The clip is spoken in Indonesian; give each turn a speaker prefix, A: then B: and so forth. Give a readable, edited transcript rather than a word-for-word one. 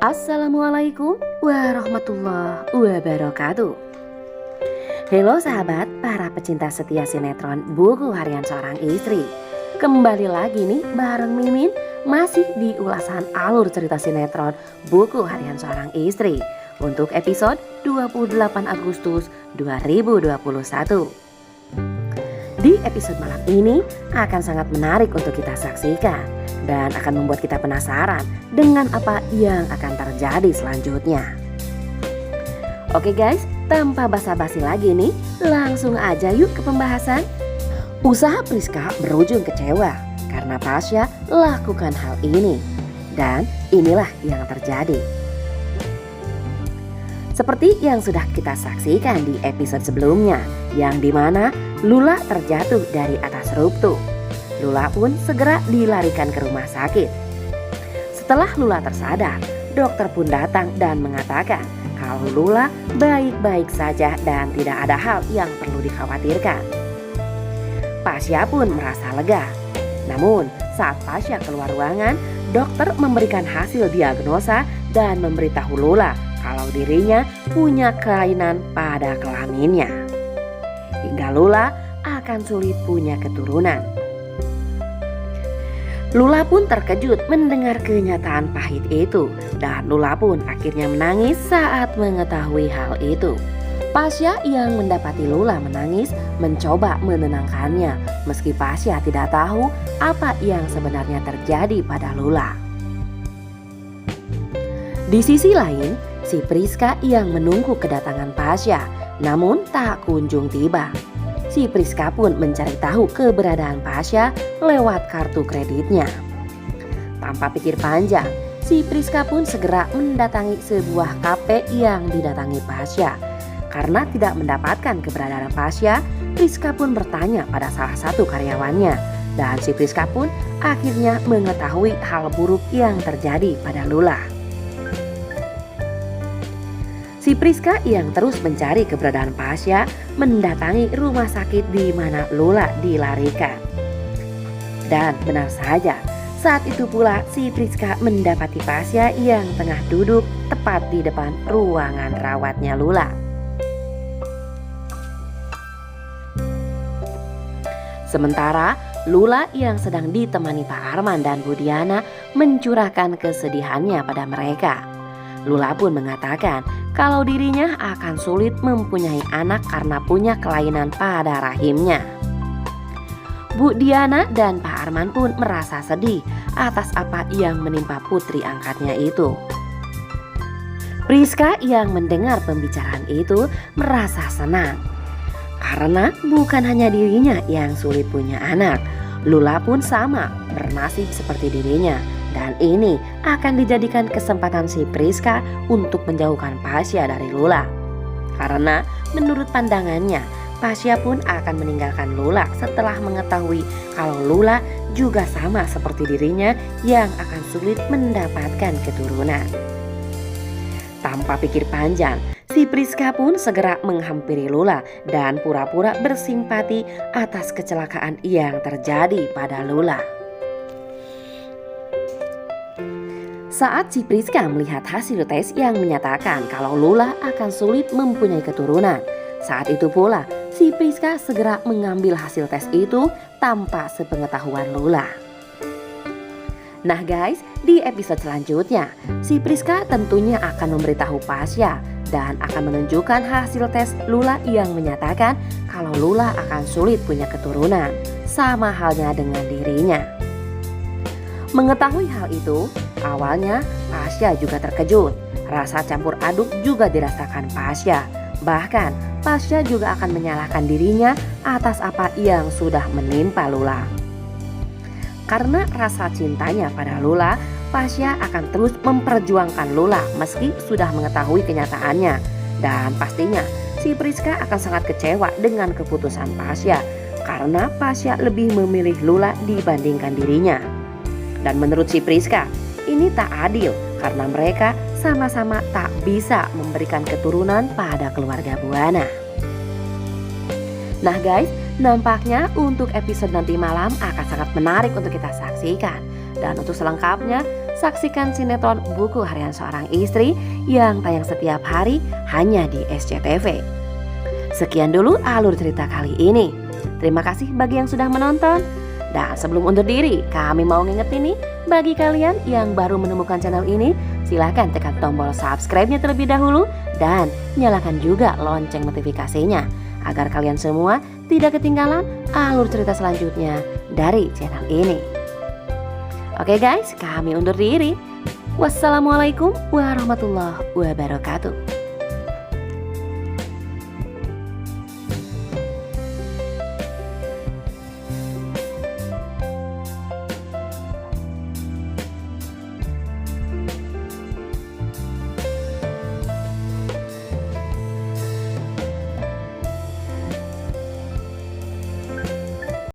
A: Assalamualaikum warahmatullahi wabarakatuh. Halo sahabat, para pecinta setia sinetron Buku Harian Seorang Istri. Kembali lagi nih bareng Mimin, masih di ulasan alur cerita sinetron Buku Harian Seorang Istri untuk episode 28 Agustus 2021. Di episode malam ini akan sangat menarik untuk kita saksikan dan akan membuat kita penasaran dengan apa yang akan terjadi selanjutnya. Oke guys, tanpa basa-basi lagi nih, langsung aja yuk ke pembahasan. Usaha Priska berujung kecewa karena Pasha lakukan hal ini. Dan inilah yang terjadi. Seperti yang sudah kita saksikan di episode sebelumnya, yang dimana Lula terjatuh dari atas rooftop. Lula pun segera dilarikan ke rumah sakit. Setelah Lula tersadar, dokter pun datang dan mengatakan kalau Lula baik-baik saja dan tidak ada hal yang perlu dikhawatirkan. Pasha pun merasa lega. Namun saat Pasha keluar ruangan, dokter memberikan hasil diagnosa dan memberitahu Lula kalau dirinya punya kelainan pada kelaminnya. Hingga Lula akan sulit punya keturunan. Lula pun terkejut mendengar kenyataan pahit itu dan Lula pun akhirnya menangis saat mengetahui hal itu. Pasha yang mendapati Lula menangis mencoba menenangkannya meski Pasha tidak tahu apa yang sebenarnya terjadi pada Lula. Di sisi lain, si Priska yang menunggu kedatangan Pasha namun tak kunjung tiba. Si Priska pun mencari tahu keberadaan Pasha lewat kartu kreditnya. Tanpa pikir panjang, si Priska pun segera mendatangi sebuah kafe yang didatangi Pasha. Karena tidak mendapatkan keberadaan Pasha, Priska pun bertanya pada salah satu karyawannya. Dan si Priska pun akhirnya mengetahui hal buruk yang terjadi pada Lula. Si Priska yang terus mencari keberadaan Pasha mendatangi rumah sakit di mana Lula dilarikan. Dan benar saja, saat itu pula si Priska mendapati Pasha yang tengah duduk tepat di depan ruangan rawatnya Lula. Sementara Lula yang sedang ditemani Pak Arman dan Bu Diana mencurahkan kesedihannya pada mereka. Lula pun mengatakan kalau dirinya akan sulit mempunyai anak karena punya kelainan pada rahimnya. Bu Diana dan Pak Arman pun merasa sedih atas apa yang menimpa putri angkatnya itu. Priska yang mendengar pembicaraan itu merasa senang. Karena bukan hanya dirinya yang sulit punya anak, Lula pun sama bernasib seperti dirinya. Dan ini akan dijadikan kesempatan si Priska untuk menjauhkan Pasha dari Lula. Karena menurut pandangannya, Pasha pun akan meninggalkan Lula setelah mengetahui kalau Lula juga sama seperti dirinya yang akan sulit mendapatkan keturunan. Tanpa pikir panjang, si Priska pun segera menghampiri Lula dan pura-pura bersimpati atas kecelakaan yang terjadi pada Lula. Saat si Priska melihat hasil tes yang menyatakan kalau Lula akan sulit mempunyai keturunan, saat itu pula si Priska segera mengambil hasil tes itu tanpa sepengetahuan Lula. Nah guys, di episode selanjutnya, si Priska tentunya akan memberitahu Pasha dan akan menunjukkan hasil tes Lula yang menyatakan kalau Lula akan sulit punya keturunan, sama halnya dengan dirinya. Mengetahui hal itu, awalnya Pasha juga terkejut. Rasa campur aduk juga dirasakan Pasha. Bahkan Pasha juga akan menyalahkan dirinya atas apa yang sudah menimpa Lula. Karena rasa cintanya pada Lula, Pasha akan terus memperjuangkan Lula meski sudah mengetahui kenyataannya. Dan pastinya si Priska akan sangat kecewa dengan keputusan Pasha karena Pasha lebih memilih Lula dibandingkan dirinya. Dan menurut si Priska, ini tak adil karena mereka sama-sama tak bisa memberikan keturunan pada keluarga Buana. Nah guys, nampaknya untuk episode nanti malam akan sangat menarik untuk kita saksikan. Dan untuk selengkapnya, saksikan sinetron Buku Harian Seorang Istri yang tayang setiap hari hanya di SCTV. Sekian dulu alur cerita kali ini. Terima kasih bagi yang sudah menonton. Dan sebelum undur diri, kami mau ngingetin nih, bagi kalian yang baru menemukan channel ini, silahkan tekan tombol subscribe-nya terlebih dahulu dan nyalakan juga lonceng notifikasinya agar kalian semua tidak ketinggalan alur cerita selanjutnya dari channel ini. Oke guys, kami undur diri. Wassalamualaikum warahmatullahi wabarakatuh.